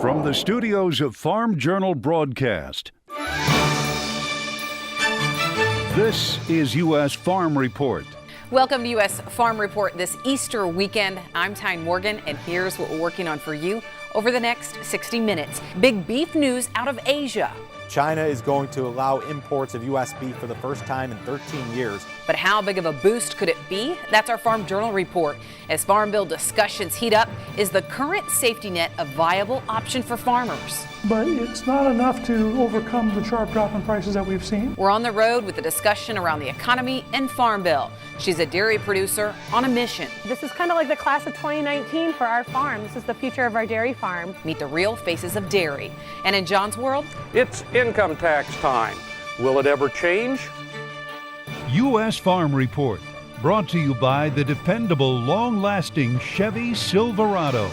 From the studios of Farm Journal Broadcast, this is U.S. Farm Report. Welcome to U.S. Farm Report this Easter weekend. I'm Tyne Morgan, and here's what we're working on for you over the next 60 minutes. Big beef news out of Asia. China is going to allow imports of U.S. beef for the first time in 13 years. But how big of a boost could it be? That's our Farm Journal report. As Farm Bill discussions heat up, is the current safety net a viable option for farmers? But it's not enough to overcome the sharp drop in prices that we've seen. We're on the road with a discussion around the economy and Farm Bill. She's a dairy producer on a mission. This is kind of like the class of 2019 for our farm. This is the future of our dairy farm. Meet the real faces of dairy. And in John's world, it's income tax time. Will it ever change? U.S. Farm Report, brought to you by the dependable, long-lasting Chevy Silverado.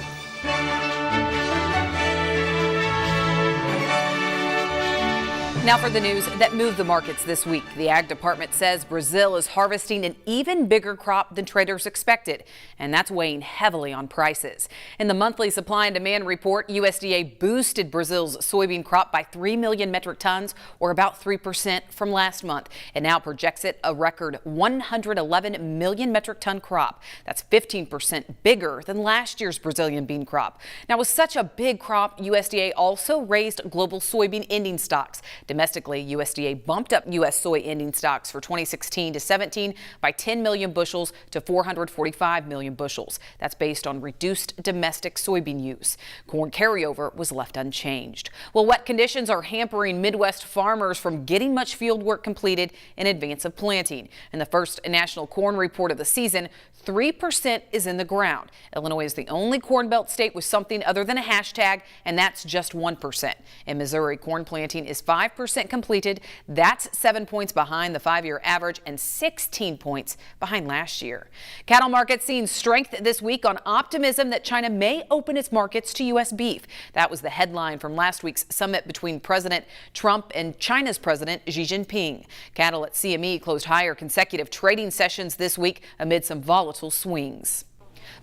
Now for the news that moved the markets this week. The Ag Department says Brazil is harvesting an even bigger crop than traders expected, and that's weighing heavily on prices. In the monthly supply and demand report, USDA boosted Brazil's soybean crop by 3 million metric tons, or about 3% from last month. It now projects it a record 111 million metric ton crop. That's 15% bigger than last year's Brazilian bean crop. Now, with such a big crop, USDA also raised global soybean ending stocks. Domestically, USDA bumped up U.S. soy ending stocks for 2016 to 17 by 10 million bushels to 445 million bushels. That's based on reduced domestic soybean use. Corn carryover was left unchanged. Well, wet conditions are hampering Midwest farmers from getting much field work completed in advance of planting. In the first national corn report of the season, 3% is in the ground. Illinois is the only Corn Belt state with something other than a hashtag, and that's just 1%. In Missouri, corn planting is 5% completed. That's 7 points behind the 5-year average and 16 points behind last year. Cattle markets seeing strength this week on optimism that China may open its markets to U.S. beef. That was the headline from last week's summit between President Trump and China's President Xi Jinping. Cattle at CME closed higher consecutive trading sessions this week amid some volatile swings.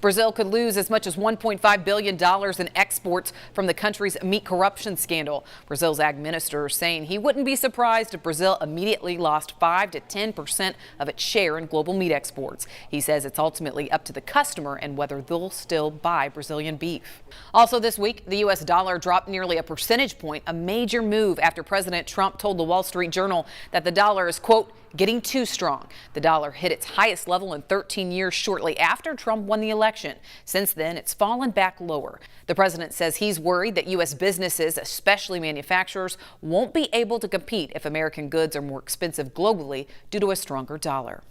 Brazil could lose as much as $1.5 billion in exports from the country's meat corruption scandal. Brazil's ag minister is saying he wouldn't be surprised if Brazil immediately lost 5 to 10% of its share in global meat exports. He says it's ultimately up to the customer and whether they'll still buy Brazilian beef. Also this week, the U.S. dollar dropped nearly a percentage point, a major move after President Trump told the Wall Street Journal that the dollar is, quote, getting too strong. The dollar hit its highest level in 13 years shortly after Trump won the election. Since then, it's fallen back lower. The president says he's worried that U.S. businesses, especially manufacturers, won't be able to compete if American goods are more expensive globally due to a stronger dollar.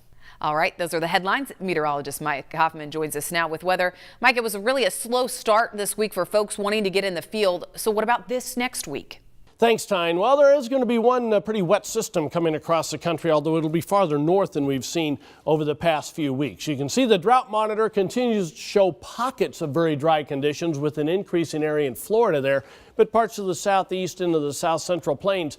All right, those are the headlines. Meteorologist Mike Hoffman joins us now with weather. Mike, it was really a slow start this week for folks wanting to get in the field. So what about this next week? Thanks, Tyne. Well, there is going to be one pretty wet system coming across the country, although it'll be farther north than we've seen over the past few weeks. You can see the drought monitor continues to show pockets of very dry conditions with an increasing area in Florida there, but parts of the southeast into the south central plains.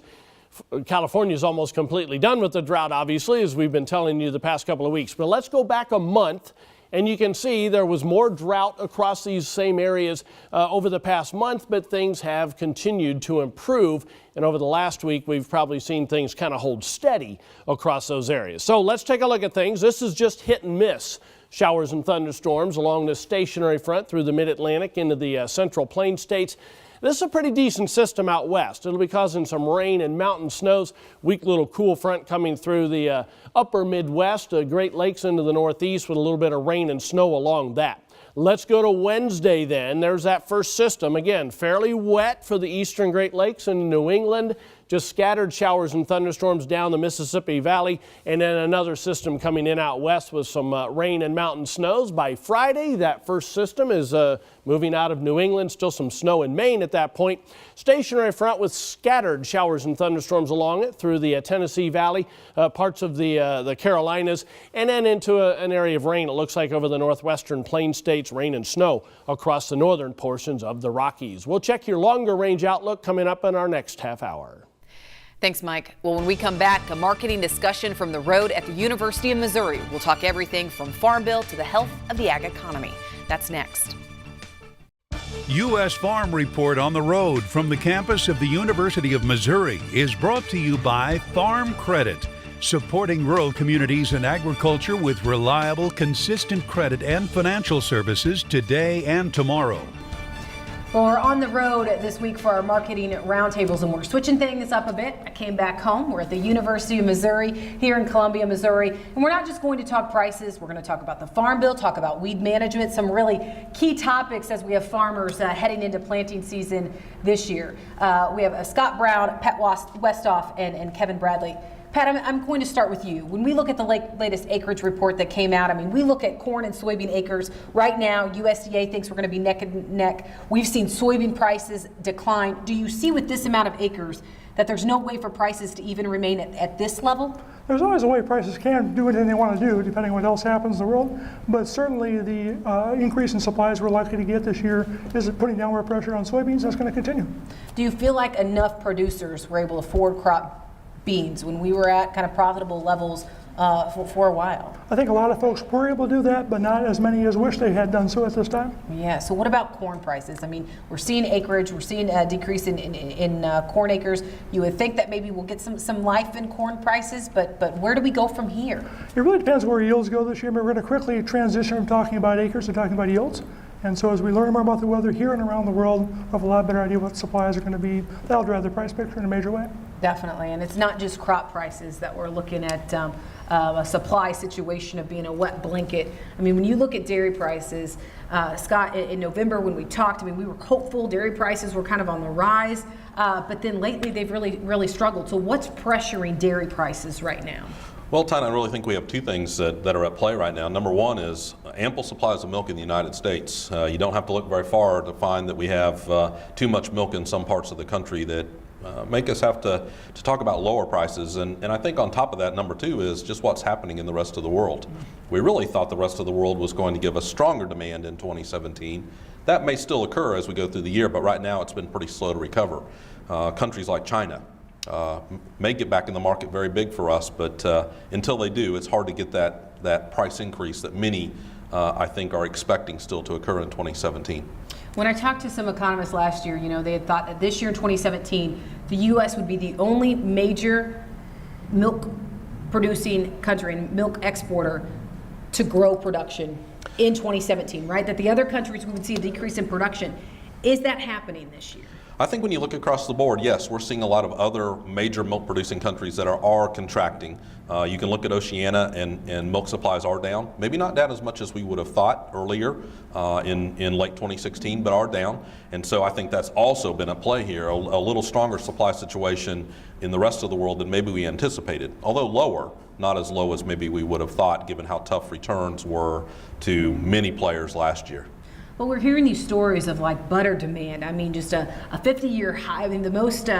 California is almost completely done with the drought, obviously, as we've been telling you the past couple of weeks. But let's go back a month. And you can see there was more drought across these same areas over the past month, but things have continued to improve. And over the last week, we've probably seen things kind of hold steady across those areas. So let's take a look at things. This is just hit and miss. Showers and thunderstorms along the stationary front through the mid-Atlantic into the central plains states. This is a pretty decent system out west. It'll be causing some rain and mountain snows. Weak little cool front coming through the upper Midwest, Great Lakes into the northeast with a little bit of rain and snow along that. Let's go to Wednesday then. There's that first system. Again, fairly wet for the eastern Great Lakes and New England. Just scattered showers and thunderstorms down the Mississippi Valley, and then another system coming in out west with some rain and mountain snows. By Friday, that first system is moving out of New England. Still some snow in Maine at that point. Stationary front with scattered showers and thunderstorms along it through the Tennessee Valley, parts of the Carolinas, and then into an area of rain, it looks like, over the northwestern plain states, rain and snow across the northern portions of the Rockies. We'll check your longer range outlook coming up in our next half hour. Thanks, Mike. Well, when we come back, a marketing discussion from the road at the University of Missouri. We'll talk everything from Farm Bill to the health of the ag economy. That's next. U.S. Farm Report on the road from the campus of the University of Missouri is brought to you by Farm Credit, supporting rural communities and agriculture with reliable, consistent credit and financial services today and tomorrow. Well, we're on the road this week for our marketing roundtables, and we're switching things up a bit. I came back home. We're at the University of Missouri here in Columbia, Missouri, and we're not just going to talk prices. We're going to talk about the Farm Bill, talk about weed management, some really key topics as we have farmers heading into planting season this year. We have Scott Brown, Pat Westoff, and Kevin Bradley. Pat, I'm going to start with you. When we look at the latest acreage report that came out, I mean, we look at corn and soybean acres. Right now, USDA thinks we're going to be neck and neck. We've seen soybean prices decline. Do you see with this amount of acres that there's no way for prices to even remain at this level? There's always a way prices can do anything they want to do, depending on what else happens in the world. But certainly the increase in supplies we're likely to get this year is putting downward pressure on soybeans. That's going to continue. Do you feel like enough producers were able to forward crop beans when we were at kind of profitable levels for a while? I think a lot of folks were able to do that, but not as many as wish they had done so at this time. Yeah, so what about corn prices? I mean, we're seeing acreage, we're seeing a decrease in corn acres. You would think that maybe we'll get some life in corn prices, but where do we go from here? It really depends where yields go this year, but we're going to quickly transition from talking about acres to talking about yields. And so as we learn more about the weather here and around the world, we'll have a lot better idea what supplies are going to be. That'll drive the price picture in a major way. Definitely, and it's not just crop prices that we're looking at a supply situation of being a wet blanket. I mean, when you look at dairy prices, Scott, in November when we talked, I mean, we were hopeful dairy prices were kind of on the rise, but then lately they've really struggled. So what's pressuring dairy prices right now? Well, Tina, I really think we have two things that are at play right now. Number one is ample supplies of milk in the United States. You don't have to look very far to find that we have too much milk in some parts of the country that make us have to talk about lower prices. And I think on top of that, number two is just what's happening in the rest of the world. We really thought the rest of the world was going to give us stronger demand in 2017. That may still occur as we go through the year, but right now it's been pretty slow to recover. Countries like China may get back in the market very big for us, but until they do, it's hard to get that price increase that many, I think, are expecting still to occur in 2017. When I talked to some economists last year, you know, they had thought that this year in 2017, the U.S. would be the only major milk producing country and milk exporter to grow production in 2017, right? That the other countries we would see a decrease in production. Is that happening this year? I think when you look across the board, yes, we're seeing a lot of other major milk producing countries that are contracting. You can look at Oceania and milk supplies are down. Maybe not down as much as we would have thought earlier in late 2016, but are down. And so I think that's also been at play here, a little stronger supply situation in the rest of the world than maybe we anticipated, although lower, not as low as maybe we would have thought given how tough returns were to many players last year. Well, we're hearing these stories of like butter demand. I mean, just a 50-year high. I mean, the most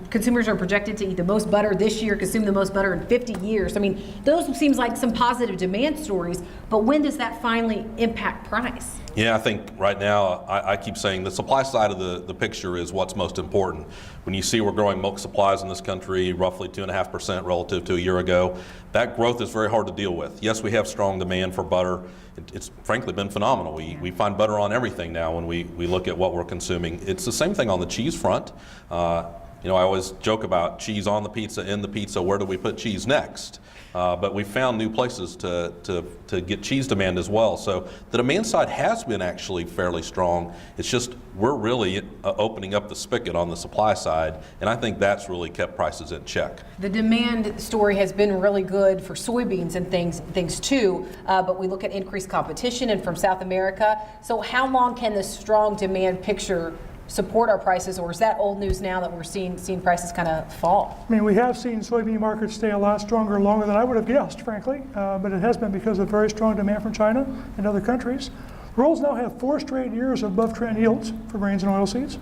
consumers are projected to eat the most butter this year, consume the most butter in 50 years. I mean, those seems like some positive demand stories, but when does that finally impact price? Yeah, I think right now, I keep saying the supply side of the picture is what's most important. When you see we're growing milk supplies in this country roughly 2.5% relative to a year ago, that growth is very hard to deal with. Yes, we have strong demand for butter. It's frankly been phenomenal. We find butter on everything now when we look at what we're consuming. It's the same thing on the cheese front. You know, I always joke about cheese on the pizza, in the pizza, where do we put cheese next? But we found new places to get cheese demand as well. So the demand side has been actually fairly strong. It's just we're really opening up the spigot on the supply side, and I think that's really kept prices in check. The demand story has been really good for soybeans and things too, but we look at increased competition and from South America. So how long can this strong demand picture support our prices, or is that old news now that we're seeing prices kind of fall? I mean, we have seen soybean markets stay a lot stronger longer than I would have guessed, frankly, but it has been because of very strong demand from China and other countries. Worlds now have 4 straight years of above trend yields for grains and oilseeds,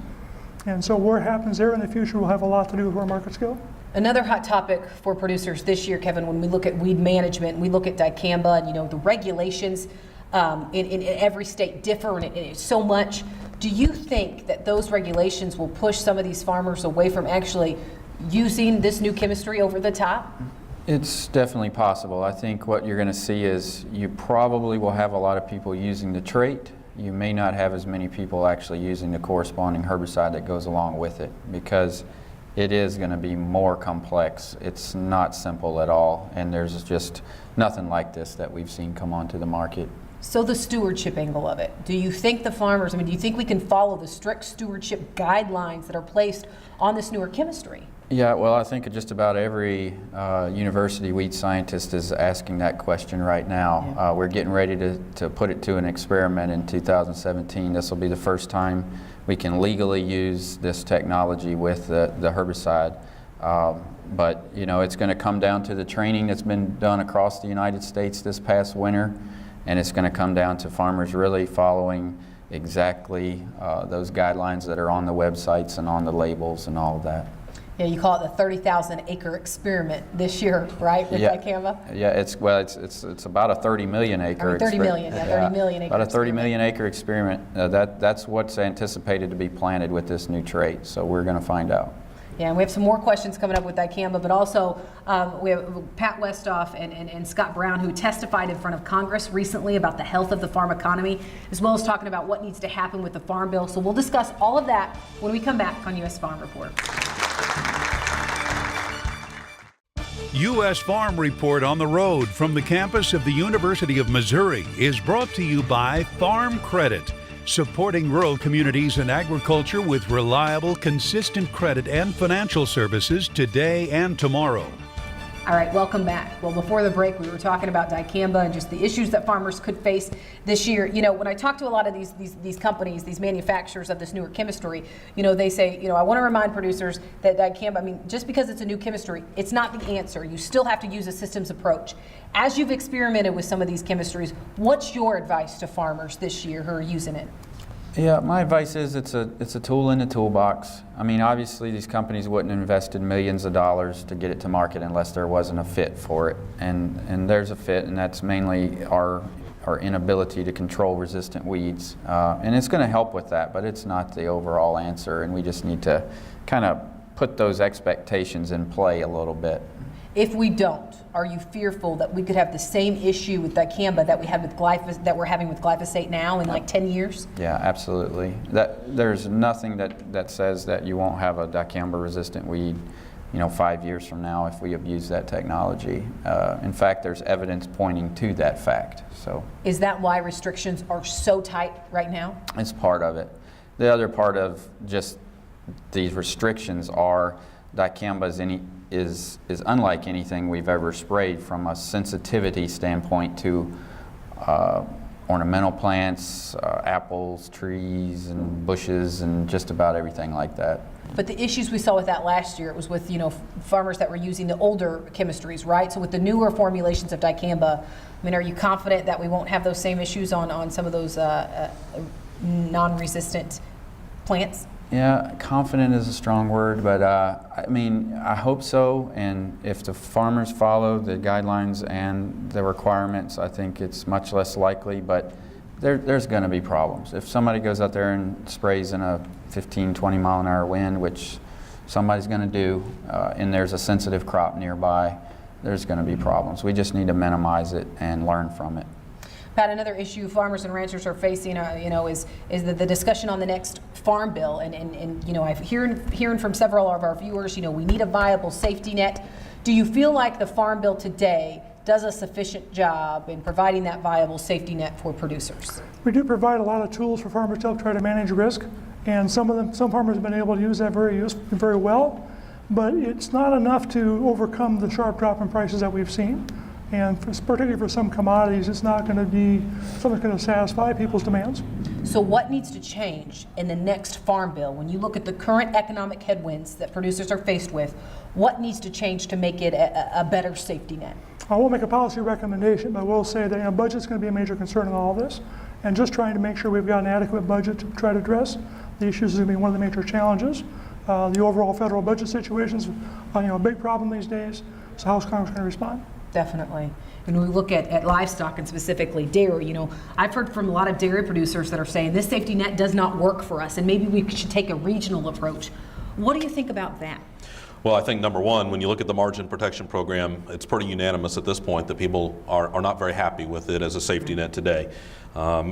and so what happens there in the future will have a lot to do with where markets go. Another hot topic for producers this year, Kevin, when we look at weed management, we look at dicamba, and you know the regulations in every state differ, and it's so much. Do you think that those regulations will push some of these farmers away from actually using this new chemistry over the top? It's definitely possible. I think what you're going to see is you probably will have a lot of people using the trait you may not have as many people actually using the corresponding herbicide that goes along with it, because it is going to be more complex. It's not simple at all, and there's just nothing like this that we've seen come onto the market. So the stewardship angle of it, do you think the farmers, do you think we can follow the strict stewardship guidelines that are placed on this newer chemistry? Yeah, well, I think just about every university weed scientist is asking that question right now. Yeah. We're getting ready to put it to an experiment in 2017. This will be the first time we can legally use this technology with the herbicide. But it's going to come down to the training that's been done across the United States this past winter, and it's going to come down to farmers really following exactly those guidelines that are on the websites and on the labels and all of that. Yeah, you call it the 30,000 acre experiment this year, right, with dicamba? Yeah, it's about a 30 million acre 30 million, 30 million acre. About a 30 million acre experiment. That's what's anticipated to be planted with this new trait. So we're going to find out. Yeah, and we have some more questions coming up with dicamba, but also we have Pat Westhoff and Scott Brown, who testified in front of Congress recently about the health of the farm economy, as well as talking about what needs to happen with the Farm Bill. So we'll discuss all of that when we come back on U.S. Farm Report. U.S. Farm Report on the road from the campus of the University of Missouri is brought to you by Farm Credit, supporting rural communities and agriculture with reliable, consistent credit and financial services today and tomorrow. All right, welcome back. Well, before the break, we were talking about dicamba and just the issues that farmers could face this year. When I talk to a lot of these companies, these manufacturers of this newer chemistry, they say, I want to remind producers that dicamba, just because it's a new chemistry, it's not the answer. You still have to use a systems approach. As you've experimented with some of these chemistries, what's your advice to farmers this year who are using it? Yeah, my advice is it's a tool in the toolbox. Obviously these companies wouldn't have invested millions of dollars to get it to market unless there wasn't a fit for it. And there's a fit, and that's mainly our inability to control resistant weeds. And it's going to help with that, but it's not the overall answer, and we just need to kind of put those expectations in play a little bit. If we don't, are you fearful that we could have the same issue with dicamba that we had with that we're having with glyphosate now in like 10 years? Yeah, absolutely. There's nothing that says that you won't have a dicamba-resistant weed, 5 years from now if we abuse that technology. In fact, there's evidence pointing to that fact. So, is that why restrictions are so tight right now? It's part of it. The other part of just these restrictions are dicamba is unlike anything we've ever sprayed from a sensitivity standpoint to ornamental plants, apples, trees, and bushes, and just about everything like that. But the issues we saw with that last year, it was with farmers that were using the older chemistries, right? So with the newer formulations of dicamba, are you confident that we won't have those same issues on some of those non-resistant plants? Yeah, confident is a strong word, but I hope so. And if the farmers follow the guidelines and the requirements, I think it's much less likely, but there's going to be problems. If somebody goes out there and sprays in a 15, 20 mile an hour wind, which somebody's going to do, and there's a sensitive crop nearby, there's going to be problems. We just need to minimize it and learn from it. Pat, another issue farmers and ranchers are facing, is the discussion on the next Farm Bill, and I've hearing from several of our viewers, we need a viable safety net. Do you feel like the Farm Bill today does a sufficient job in providing that viable safety net for producers? We do provide a lot of tools for farmers to help try to manage risk, and some farmers have been able to use that very well, but it's not enough to overcome the sharp drop in prices that we've seen. And particularly for some commodities, it's not going to be something that's going to satisfy people's demands. So what needs to change in the next Farm Bill? When you look at the current economic headwinds that producers are faced with, what needs to change to make it a better safety net? I won't make a policy recommendation, but I will say that budget's going to be a major concern in all of this. And just trying to make sure we've got an adequate budget to try to address the issues is going to be one of the major challenges. The overall federal budget situation is a big problem these days. So how's Congress going to respond? Definitely. When we look at livestock and specifically dairy, I've heard from a lot of dairy producers that are saying this safety net does not work for us and maybe we should take a regional approach. What do you think about that? Well, I think number one, when you look at the margin protection program, it's pretty unanimous at this point that people are not very happy with it as a safety net today.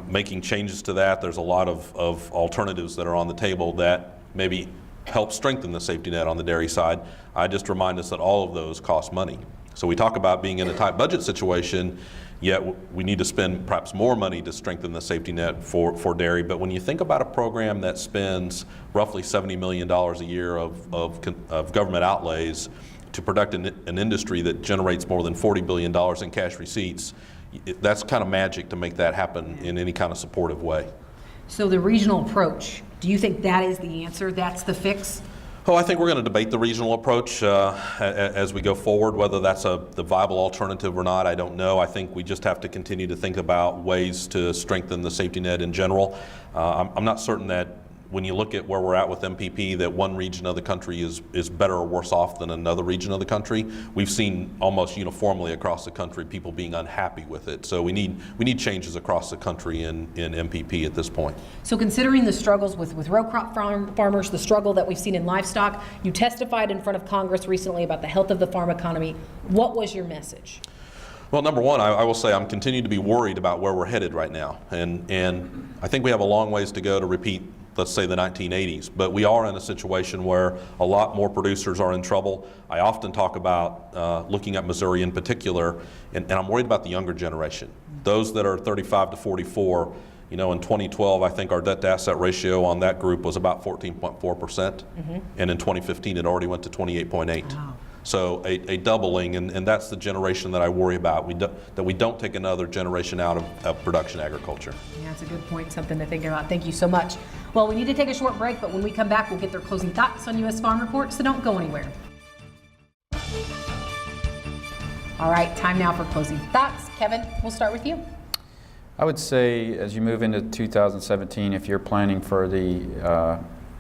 Making changes to that, there's a lot of alternatives that are on the table that maybe help strengthen the safety net on the dairy side. I just remind us that all of those cost money. So we talk about being in a tight budget situation, yet we need to spend perhaps more money to strengthen the safety net for dairy. But when you think about a program that spends roughly $70 million a year of government outlays to protect an industry that generates more than $40 billion in cash receipts, that's kind of magic to make that happen in any kind of supportive way. So the regional approach, do you think that is the answer? That's the fix? Oh, I think we're going to debate the regional approach as we go forward. Whether that's the viable alternative or not, I don't know. I think we just have to continue to think about ways to strengthen the safety net in general. I'm not certain that when you look at where we're at with MPP, that one region of the country is better or worse off than another region of the country. We've seen almost uniformly across the country people being unhappy with it. So we need changes across the country in MPP at this point. So considering the struggles with row crop farmers, the struggle that we've seen in livestock, you testified in front of Congress recently about the health of the farm economy. What was your message? Well, number one, I will say I'm continuing to be worried about where we're headed right now. And I think we have a long ways to go to repeat, let's say, the 1980s, but we are in a situation where a lot more producers are in trouble. I often talk about looking at Missouri in particular, and I'm worried about the younger generation. Those that are 35 to 44, in 2012, I think our debt to asset ratio on that group was about 14.4%, and in 2015 it already went to 28.8. Wow. So a doubling, and that's the generation that I worry about, that we don't take another generation out of production agriculture. Yeah, that's a good point, something to think about. Thank you so much. Well, we need to take a short break, but when we come back, we'll get their closing thoughts on U.S. Farm Report, so don't go anywhere. All right, time now for closing thoughts. Kevin, we'll start with you. I would say as you move into 2017, if you're planning for the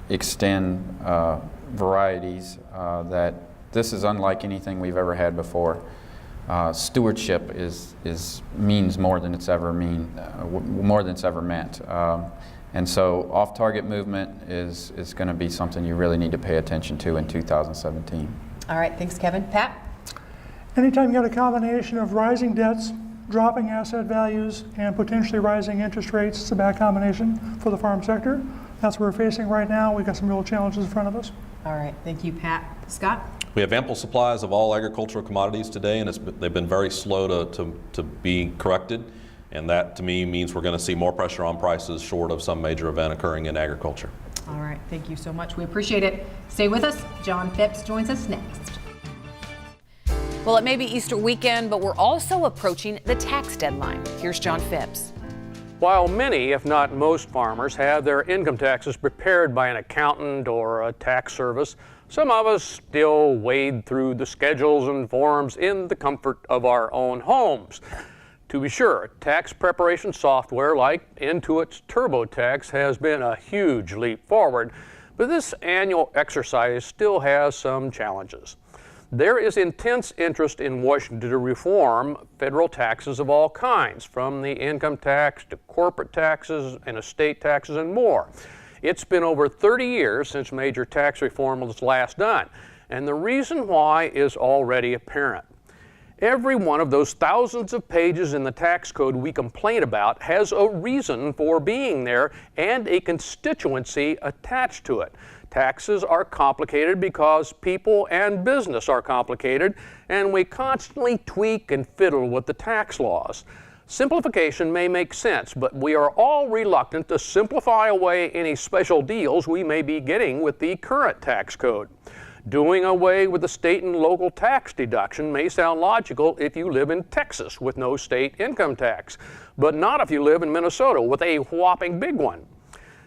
extend varieties, that this is unlike anything we've ever had before. Stewardship means more than it's ever meant. And so off-target movement is going to be something you really need to pay attention to in 2017. All right, thanks, Kevin. Pat? Anytime you got a combination of rising debts, dropping asset values, and potentially rising interest rates, it's a bad combination for the farm sector. That's what we're facing right now. We've got some real challenges in front of us. All right, thank you, Pat. Scott? We have ample supplies of all agricultural commodities today, and they've been very slow to be corrected. And that, to me, means we're going to see more pressure on prices short of some major event occurring in agriculture. All right, thank you so much. We appreciate it. Stay with us. John Phipps joins us next. Well, it may be Easter weekend, but we're also approaching the tax deadline. Here's John Phipps. While many, if not most, farmers have their income taxes prepared by an accountant or a tax service, some of us still wade through the schedules and forms in the comfort of our own homes. To be sure, tax preparation software like Intuit's TurboTax has been a huge leap forward, but this annual exercise still has some challenges. There is intense interest in Washington to reform federal taxes of all kinds, from the income tax to corporate taxes and estate taxes and more. It's been over 30 years since major tax reform was last done, and the reason why is already apparent. Every one of those thousands of pages in the tax code we complain about has a reason for being there and a constituency attached to it. Taxes are complicated because people and business are complicated, and we constantly tweak and fiddle with the tax laws. Simplification may make sense, but we are all reluctant to simplify away any special deals we may be getting with the current tax code. Doing away with the state and local tax deduction may sound logical if you live in Texas with no state income tax, but not if you live in Minnesota with a whopping big one.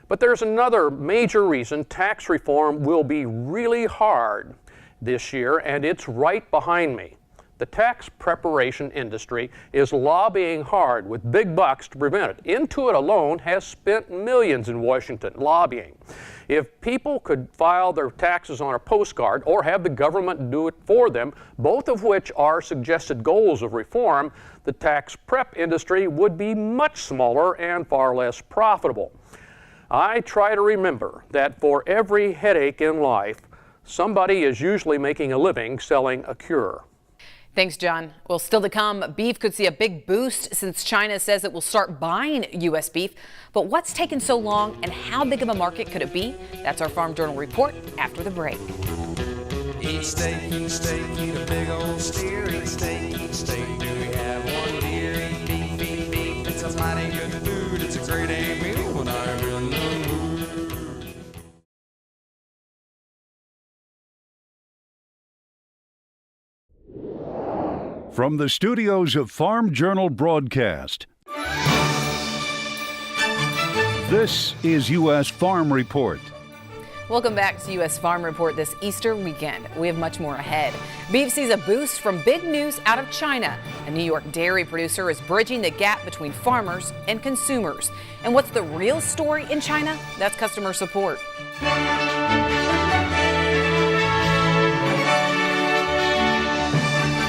But there's another major reason tax reform will be really hard this year, and it's right behind me. The tax preparation industry is lobbying hard with big bucks to prevent it. Intuit alone has spent millions in Washington lobbying. If people could file their taxes on a postcard or have the government do it for them, both of which are suggested goals of reform, the tax prep industry would be much smaller and far less profitable. I try to remember that for every headache in life, Somebody is usually making a living selling a cure. Thanks, John. Well, still to come, beef could see a big boost since China says it will start buying U.S. beef. But what's taken so long and how big of a market could it be? That's our Farm Journal report after the break. Each steak, eat a big old steer. Each steak, do we have one deer? Eat beef, it's a mighty good food. It's a great A meal when I'm in the mood. From the studios of Farm Journal Broadcast, this is U.S. Farm Report. Welcome back to U.S. Farm Report this Easter weekend. We have much more ahead. Beef sees a boost from big news out of China. A New York dairy producer is bridging the gap between farmers and consumers. And what's the real story in China? That's customer support.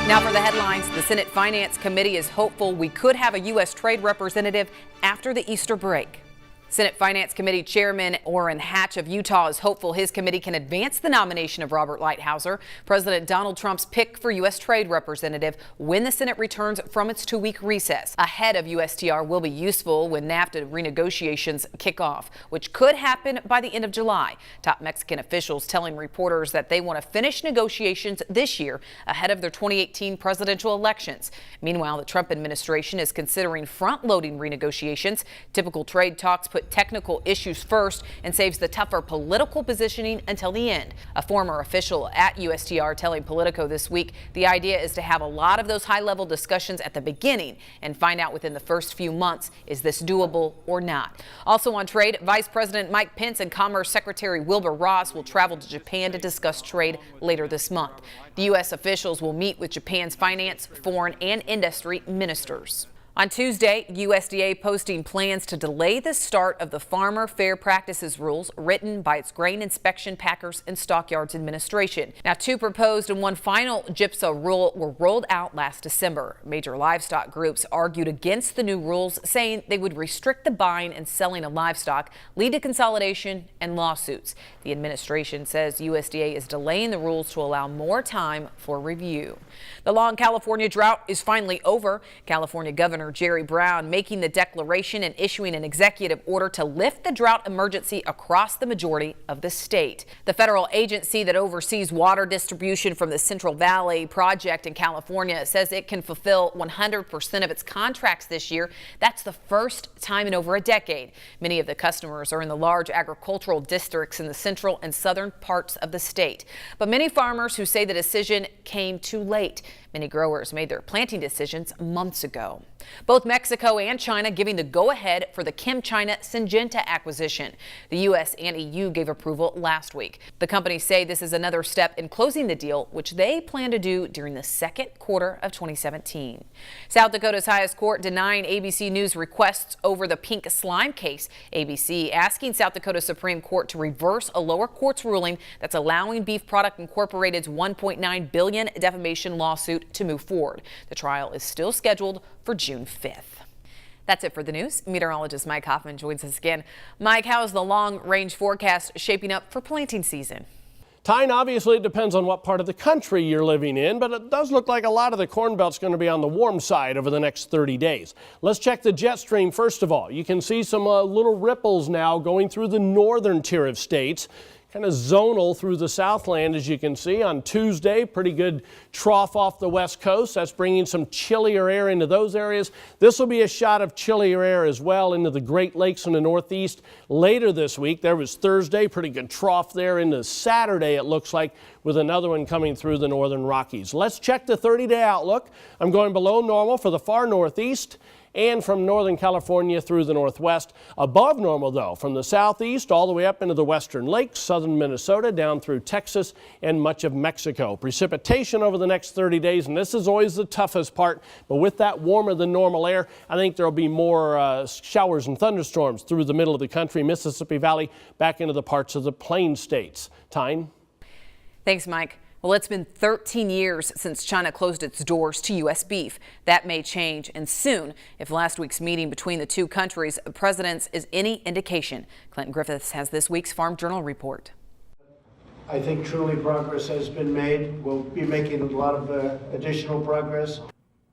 Now for the headlines, the Senate Finance Committee is hopeful we could have a U.S. trade representative after the Easter break. Senate Finance Committee Chairman Orrin Hatch of Utah is hopeful his committee can advance the nomination of Robert Lighthizer, President Donald Trump's pick for U.S. Trade Representative, when the Senate returns from its 2-week recess. A head of USTR will be useful when NAFTA renegotiations kick off, which could happen by the end of July. Top Mexican officials telling reporters that they want to finish negotiations this year ahead of their 2018 presidential elections. Meanwhile, the Trump administration is considering front-loading renegotiations. Typical trade talks put technical issues first and saves the tougher political positioning until the end. A former official at USTR telling Politico this week the idea is to have a lot of those high-level discussions at the beginning and find out within the first few months, is this doable or not? Also on trade, Vice President Mike Pence and Commerce Secretary Wilbur Ross will travel to Japan to discuss trade later this month. The U.S. officials will meet with Japan's finance, foreign, and industry ministers. On Tuesday, USDA posting plans to delay the start of the Farmer Fair Practices rules written by its Grain Inspection, Packers, and Stockyards Administration. Now, 2 proposed and 1 final GIPSA rule were rolled out last December. Major livestock groups argued against the new rules, saying they would restrict the buying and selling of livestock, lead to consolidation and lawsuits. The administration says USDA is delaying the rules to allow more time for review. The long California drought is finally over. California Governor Jerry Brown making the declaration and issuing an executive order to lift the drought emergency across the majority of the state. The federal agency that oversees water distribution from the Central Valley Project in California says it can fulfill 100% of its contracts this year. That's the first time in over a decade. Many of the customers are in the large agricultural districts in the central and southern parts of the state. But many farmers who say the decision came too late. Many growers made their planting decisions months ago. Both Mexico and China giving the go-ahead for the ChemChina-Syngenta acquisition. The U.S. and EU gave approval last week. The companies say this is another step in closing the deal, which they plan to do during the second quarter of 2017. South Dakota's highest court denying ABC News requests over the pink slime case. ABC asking South Dakota Supreme Court to reverse a lower court's ruling that's allowing Beef Product Incorporated's $1.9 billion defamation lawsuit to move forward. The trial is still scheduled for June 5th. That's it for the news. Meteorologist Mike Hoffman joins us again. Mike, how is the long-range forecast shaping up for planting season? Tyne, obviously it depends on what part of the country you're living in, but it does look like a lot of the Corn Belt's going to be on the warm side over the next 30 days. Let's check the jet stream first of all. You can see some little ripples now going through the northern tier of states. Kind of zonal through the Southland, as you can see. On Tuesday, pretty good trough off the west coast. That's bringing some chillier air into those areas. This will be a shot of chillier air as well into the Great Lakes in the northeast later this week. There was Thursday, pretty good trough there into Saturday, it looks like, with another one coming through the northern Rockies. Let's check the 30-day outlook. I'm going below normal for the far northeast and from northern California through the northwest. Above normal, though, from the southeast all the way up into the western lakes, southern Minnesota, down through Texas and much of Mexico. Precipitation over the next 30 days, and this is always the toughest part, but with that warmer than normal air, I think there'll be more showers and thunderstorms through the middle of the country, Mississippi Valley, back into the parts of the plain states. Tyne? Thanks, Mike. Well, it's been 13 years since China closed its doors to U.S. beef. That may change, and soon, if last week's meeting between the two countries' presidents is any indication. Clinton Griffiths has this week's Farm Journal report. I think truly progress has been made. We'll be making a lot of additional progress.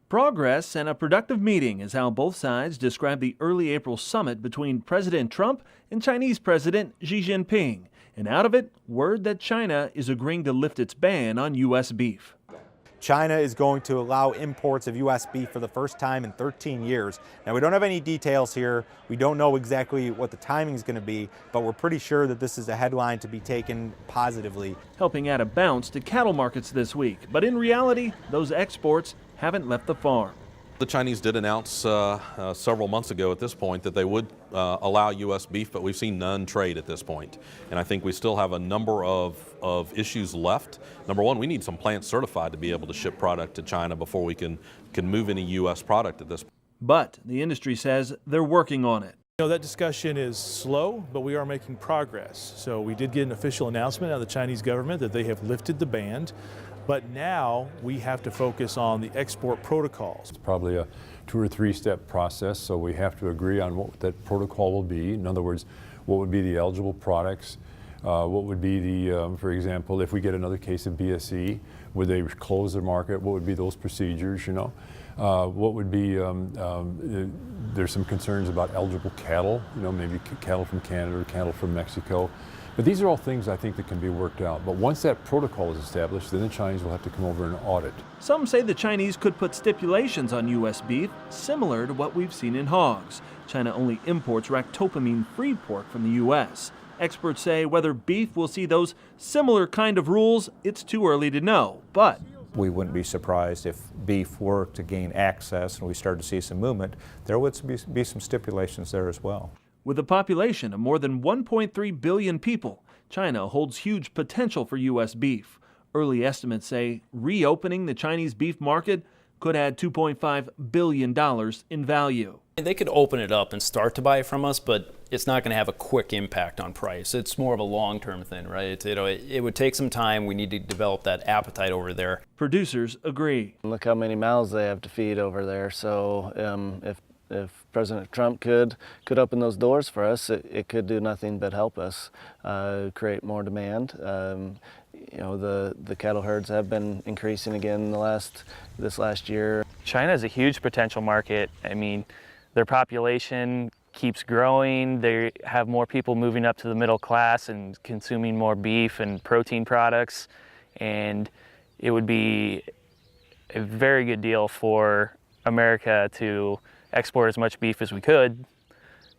Progress and a productive meeting is how both sides describe the early April summit between President Trump and Chinese President Xi Jinping. And out of it, word that China is agreeing to lift its ban on U.S. beef. China is going to allow imports of U.S. beef for the first time in 13 years. Now, we don't have any details here. We don't know exactly what the timing is going to be, but we're pretty sure that this is a headline to be taken positively. Helping add a bounce to cattle markets this week. But in reality, those exports haven't left the farm. The Chinese did announce several months ago at this point that they would allow U.S. beef, but we've seen none trade at this point. And I think we still have a number of issues left. Number one, we need some plants certified to be able to ship product to China before we can move any U.S. product at this point. But the industry says they're working on it. You know, that discussion is slow, but we are making progress. So we did get an official announcement out of the Chinese government that they have lifted the ban. But now we have to focus on the export protocols. It's probably a 2 or 3 step process, so we have to agree on what that protocol will be. In other words, what would be the eligible products? What would be the, for example, if we get another case of BSE, would they close their market? What would be those procedures, you know? What would be, there's some concerns about eligible cattle, you know, maybe cattle from Canada or cattle from Mexico. But these are all things I think that can be worked out. But once that protocol is established, then the Chinese will have to come over and audit. Some say the Chinese could put stipulations on U.S. beef similar to what we've seen in hogs. China only imports ractopamine-free pork from the U.S. Experts say whether beef will see those similar kind of rules, it's too early to know. But we wouldn't be surprised if beef were to gain access and we started to see some movement. There would be some stipulations there as well. with a population of more than 1.3 billion people, China holds huge potential for U.S. beef. Early estimates say reopening the Chinese beef market could add $2.5 billion in value. They could open it up and start to buy from us, but it's not going to have a quick impact on price. It's more of a long-term thing, right? It would take some time. We need to develop that appetite over there. Producers agree. Look how many mouths they have to feed over there. So if President Trump could open those doors for us, it could do nothing but help us create more demand. You know, the cattle herds have been increasing again this last year. China is a huge potential market. I mean, their population keeps growing. They have more people moving up to the middle class and consuming more beef and protein products. And it would be a very good deal for America to export as much beef as we could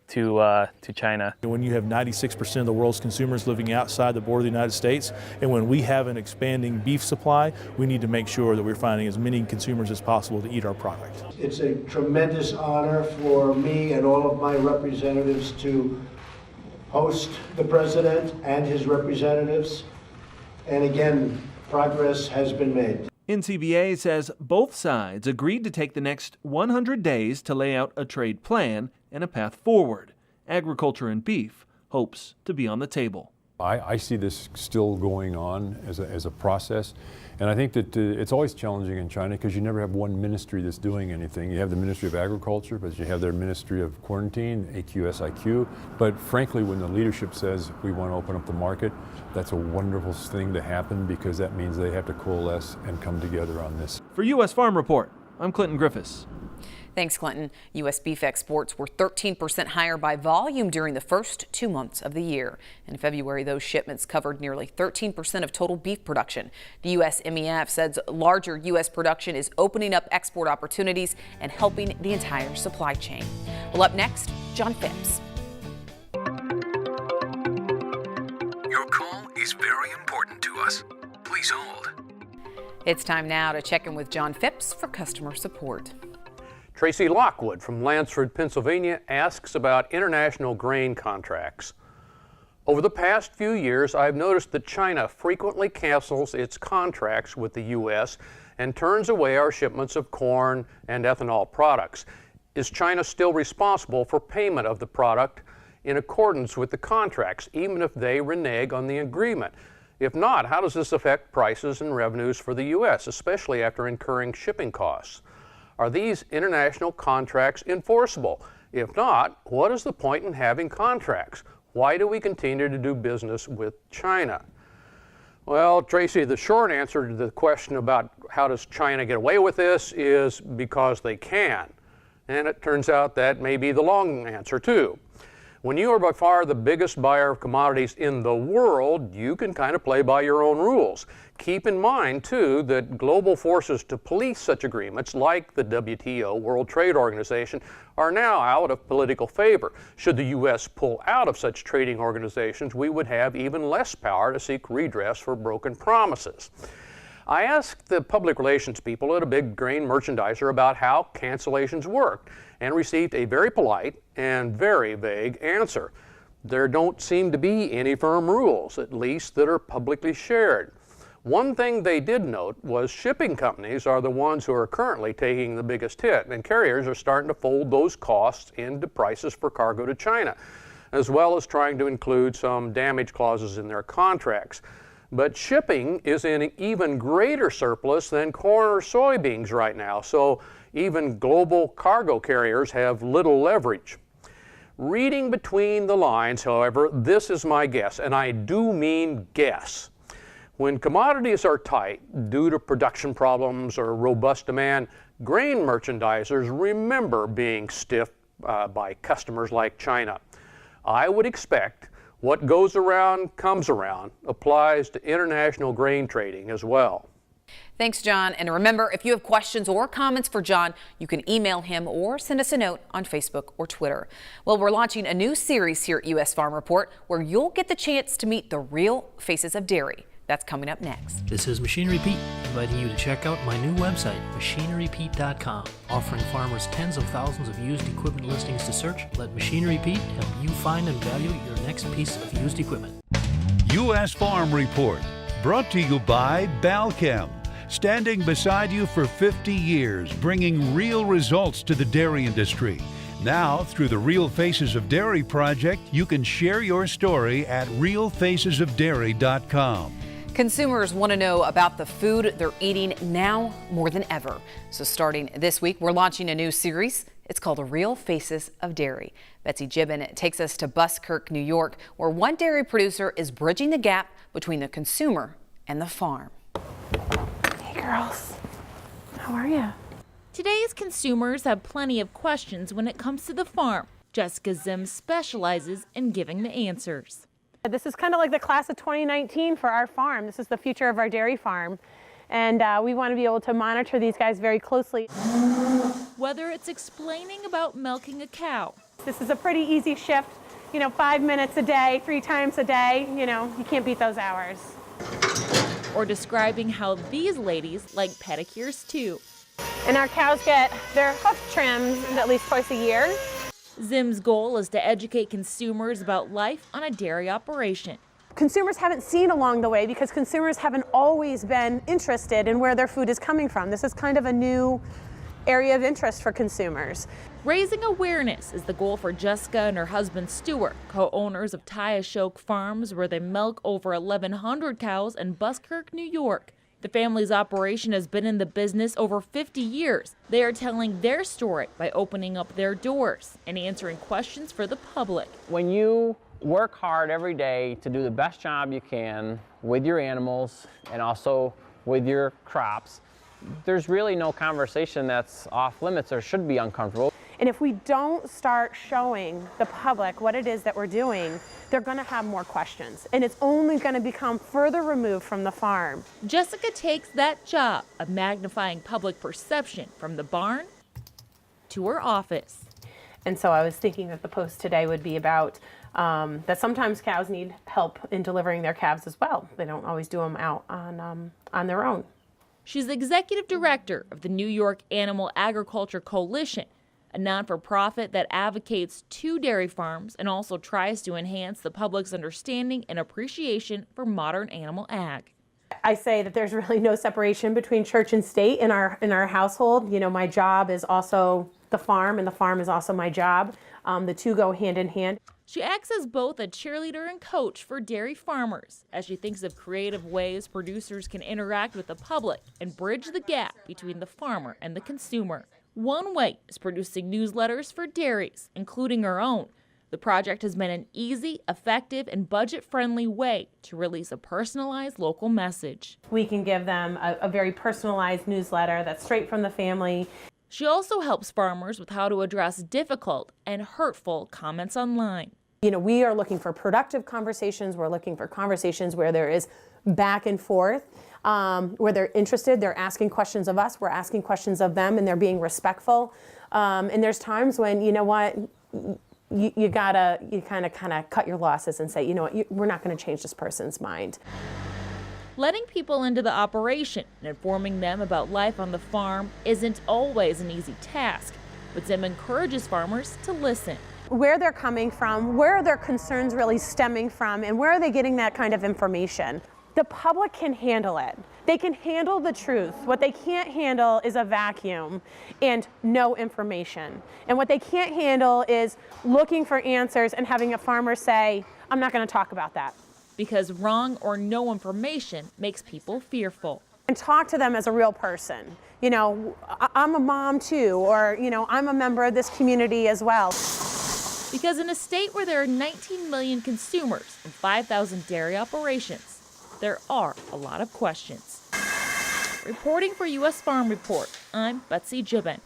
to China. When you have 96% of the world's consumers living outside the border of the United States, and when we have an expanding beef supply, we need to make sure that we're finding as many consumers as possible to eat our product. It's a tremendous honor for me and all of my representatives to host the president and his representatives. And again, progress has been made. NCBA says both sides agreed to take the next 100 days to lay out a trade plan and a path forward. Agriculture and beef hopes to be on the table. I see this still going on as a process, and I think that it's always challenging in China because you never have one ministry that's doing anything. You have the Ministry of Agriculture, but you have their Ministry of Quarantine, AQSIQ. But frankly, when the leadership says we want to open up the market, that's a wonderful thing to happen because that means they have to coalesce and come together on this. For U.S. Farm Report, I'm Clinton Griffiths. Thanks, Clinton. U.S. beef exports were 13% higher by volume during the first 2 months of the year. In February, those shipments covered nearly 13% of total beef production. The USMEF says larger U.S. production is opening up export opportunities and helping the entire supply chain. Well, up next, John Phipps. Your call is very important to us. Please hold. It's time now to check in with John Phipps for customer support. Tracy Lockwood from Lansford, Pennsylvania asks about international grain contracts. Over the past few years, I've noticed that China frequently cancels its contracts with the U.S. and turns away our shipments of corn and ethanol products. Is China still responsible for payment of the product in accordance with the contracts, even if they renege on the agreement? If not, how does this affect prices and revenues for the U.S., especially after incurring shipping costs? Are these international contracts enforceable? If not, what is the point in having contracts? Why do we continue to do business with China? Well, Tracy, the short answer to the question about how does China get away with this is because they can. And it turns out that may be the long answer too. When you are by far the biggest buyer of commodities in the world, you can kind of play by your own rules. Keep in mind, too, that global forces to police such agreements, like the WTO, World Trade Organization, are now out of political favor. Should the U.S. pull out of such trading organizations, we would have even less power to seek redress for broken promises. I asked the public relations people at a big grain merchandiser about how cancellations worked and received a very polite and very vague answer. There don't seem to be any firm rules, at least that are publicly shared. One thing they did note was shipping companies are the ones who are currently taking the biggest hit, and carriers are starting to fold those costs into prices for cargo to China, as well as trying to include some damage clauses in their contracts. But shipping is in an even greater surplus than corn or soybeans right now, so even global cargo carriers have little leverage. Reading between the lines, however, this is my guess, and I do mean guess. When commodities are tight due to production problems or robust demand, grain merchandisers remember being stiff by customers like China. I would expect what goes around comes around applies to international grain trading as well. Thanks, John. And remember, if you have questions or comments for John, you can email him or send us a note on Facebook or Twitter. Well, we're launching a new series here at U.S. Farm Report where you'll get the chance to meet the real faces of dairy. That's coming up next. This is Machinery Pete, inviting you to check out my new website, machinerypete.com, offering farmers tens of thousands of used equipment listings to search. Let Machinery Pete help you find and value your next piece of used equipment. U.S. Farm Report, brought to you by Balchem, standing beside you for 50 years, bringing real results to the dairy industry. Now, through the Real Faces of Dairy project, you can share your story at realfacesofdairy.com. Consumers want to know about the food they're eating now more than ever. So starting this week, we're launching a new series. It's called The Real Faces of Dairy. Betsy Gibbon takes us to Buskirk, New York, where one dairy producer is bridging the gap between the consumer and the farm. Hey girls, how are you? Today's consumers have plenty of questions when it comes to the farm. Jessica Zim specializes in giving the answers. This is kind of like the class of 2019 for our farm. This is the future of our dairy farm. And we want to be able to monitor these guys very closely. Whether it's explaining about milking a cow. This is a pretty easy shift, 5 minutes a day, 3 times a day, you can't beat those hours. Or describing how these ladies like pedicures too. And our cows get their hoof trimmed at least twice a year. Zim's goal is to educate consumers about life on a dairy operation. Consumers haven't seen along the way because consumers haven't always been interested in where their food is coming from. This is kind of a new area of interest for consumers. Raising awareness is the goal for Jessica and her husband Stuart, co-owners of Tyashoke Farms, where they milk over 1,100 cows in Buskirk, New York. The family's operation has been in the business over 50 years. They are telling their story by opening up their doors and answering questions for the public. When you work hard every day to do the best job you can with your animals and also with your crops, there's really no conversation that's off limits or should be uncomfortable. And if we don't start showing the public what it is that we're doing, they're going to have more questions. And it's only going to become further removed from the farm. Jessica takes that job of magnifying public perception from the barn to her office. And so I was thinking that the post today would be about that sometimes cows need help in delivering their calves as well. They don't always do them out on their own. She's executive director of the New York Animal Agriculture Coalition, a non-for-profit that advocates to dairy farms and also tries to enhance the public's understanding and appreciation for modern animal ag. I say that there's really no separation between church and state in our household. My job is also the farm, and the farm is also my job. The two go hand in hand. She acts as both a cheerleader and coach for dairy farmers as she thinks of creative ways producers can interact with the public and bridge the gap between the farmer and the consumer. One way is producing newsletters for dairies, including her own. The project has been an easy, effective, and budget-friendly way to release a personalized local message. We can give them a very personalized newsletter that's straight from the family. She also helps farmers with how to address difficult and hurtful comments online. You know, we are looking for productive conversations. We're looking for conversations where there is back and forth, where they're interested, they're asking questions of us, we're asking questions of them, and they're being respectful. And there's times when, you know what, you kind of cut your losses and say, you know what, we're not going to change this person's mind. Letting people into the operation and informing them about life on the farm isn't always an easy task, but Zim encourages farmers to listen. Where they're coming from, where are their concerns really stemming from, and where are they getting that kind of information? The public can handle it. They can handle the truth. What they can't handle is a vacuum and no information. And what they can't handle is looking for answers and having a farmer say, I'm not going to talk about that. Because wrong or no information makes people fearful. And talk to them as a real person. You know, I'm a mom too, or, you know, I'm a member of this community as well. Because in a state where there are 19 million consumers and 5,000 dairy operations, there are a lot of questions. Reporting for U.S. Farm Report, I'm Betsy Gibbon.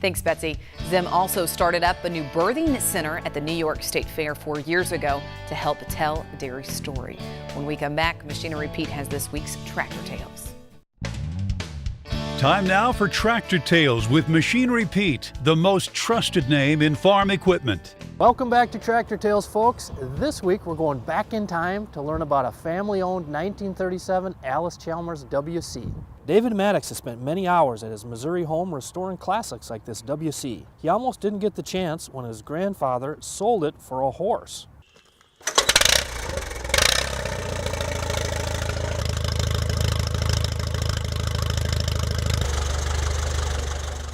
Thanks, Betsy. Zim also started up a new birthing center at the New York State Fair 4 years ago to help tell a dairy story. When we come back, Machinery Pete has this week's Tractor Tales. Time now for Tractor Tales with Machinery Pete, the most trusted name in farm equipment. Welcome back to Tractor Tales, folks. This week we're going back in time to learn about a family-owned 1937 Alice Chalmers WC. David Maddox has spent many hours at his Missouri home restoring classics like this WC. He almost didn't get the chance when his grandfather sold it for a horse.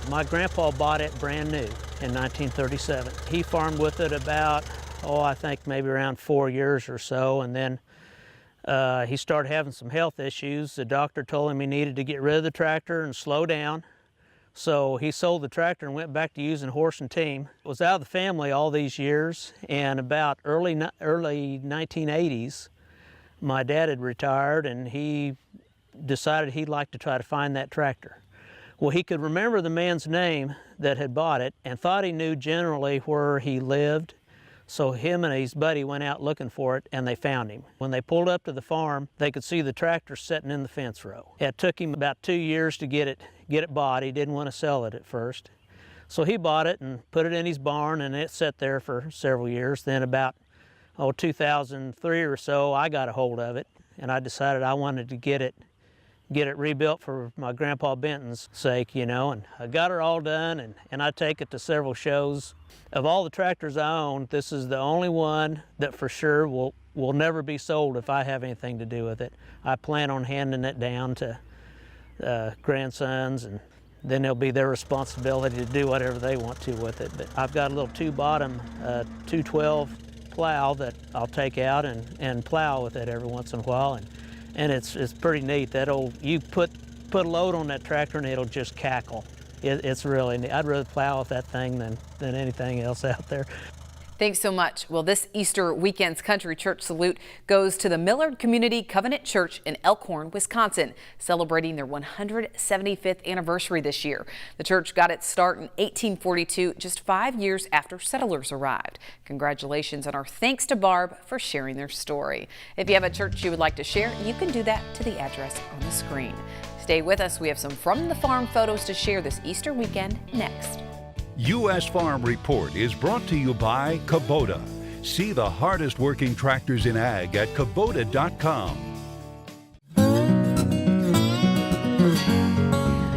My grandpa bought it brand new in 1937. He farmed with it about, I think maybe around 4 years or so, and then he started having some health issues. The doctor told him he needed to get rid of the tractor and slow down. So he sold the tractor and went back to using horse and team. It was out of the family all these years, and about early 1980s, my dad had retired and he decided he'd like to try to find that tractor. Well, he could remember the man's name that had bought it and thought he knew generally where he lived. So him and his buddy went out looking for it, and they found him. When they pulled up to the farm, they could see the tractor sitting in the fence row. It took him about 2 years to get it bought. He didn't want to sell it at first. So he bought it and put it in his barn, and it sat there for several years. Then about 2003 or so, I got a hold of it, and I decided I wanted to get it rebuilt for my Grandpa Benton's sake, you know, and I got her all done, and I take it to several shows. Of all the tractors I own, this is the only one that for sure will never be sold if I have anything to do with it. I plan on handing it down to grandsons, and then it'll be their responsibility to do whatever they want to with it. But I've got a little two-bottom 212 plow that I'll take out and plow with it every once in a while. And it's pretty neat. You put a load on that tractor and it'll just cackle. It's really neat. I'd rather plow with that thing than anything else out there. Thanks so much. Well, this Easter weekend's Country Church Salute goes to the Millard Community Covenant Church in Elkhorn, Wisconsin, celebrating their 175th anniversary this year. The church got its start in 1842, just 5 years after settlers arrived. Congratulations and our thanks to Barb for sharing their story. If you have a church you would like to share, you can do that to the address on the screen. Stay with us. We have some From the Farm photos to share this Easter weekend next. U.S. Farm Report is brought to you by Kubota. See the hardest working tractors in ag at Kubota.com.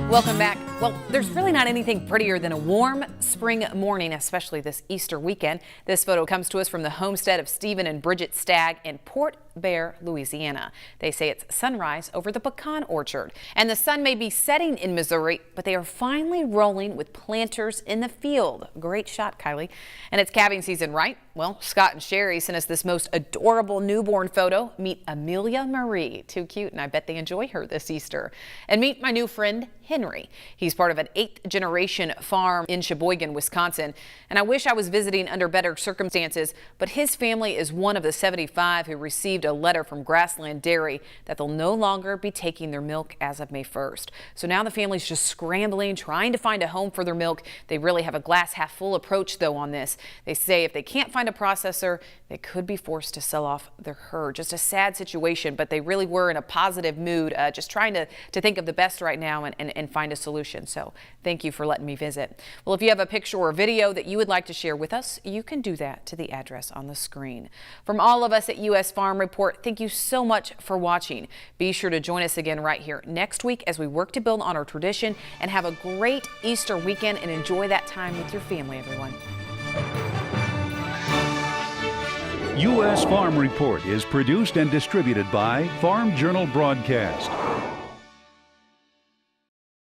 Welcome back. Well, there's really not anything prettier than a warm spring morning, especially this Easter weekend. This photo comes to us from the homestead of Stephen and Bridget Stagg in Port Bear, Louisiana. They say it's sunrise over the pecan orchard. And the sun may be setting in Missouri, but they are finally rolling with planters in the field. Great shot, Kylie. And it's calving season, right? Well, Scott and Sherry sent us this most adorable newborn photo. Meet Amelia Marie. Too cute, and I bet they enjoy her this Easter. And meet my new friend, Henry. He's part of an 8th generation farm in Sheboygan, Wisconsin. And I wish I was visiting under better circumstances, but his family is one of the 75 who received a letter from Grassland Dairy that they'll no longer be taking their milk as of May 1st. So now the family's just scrambling, trying to find a home for their milk. They really have a glass half full approach, though, on this. They say if they can't find a processor, they could be forced to sell off their herd. Just a sad situation, but they really were in a positive mood, just trying to think of the best right now and find a solution. So thank you for letting me visit. Well, if you have a picture or video that you would like to share with us, you can do that to the address on the screen. From all of us at U.S. Farm Report, thank you so much for watching. Be sure to join us again right here next week as we work to build on our tradition and have a great Easter weekend and enjoy that time with your family, everyone. U.S. Farm Report is produced and distributed by Farm Journal Broadcast.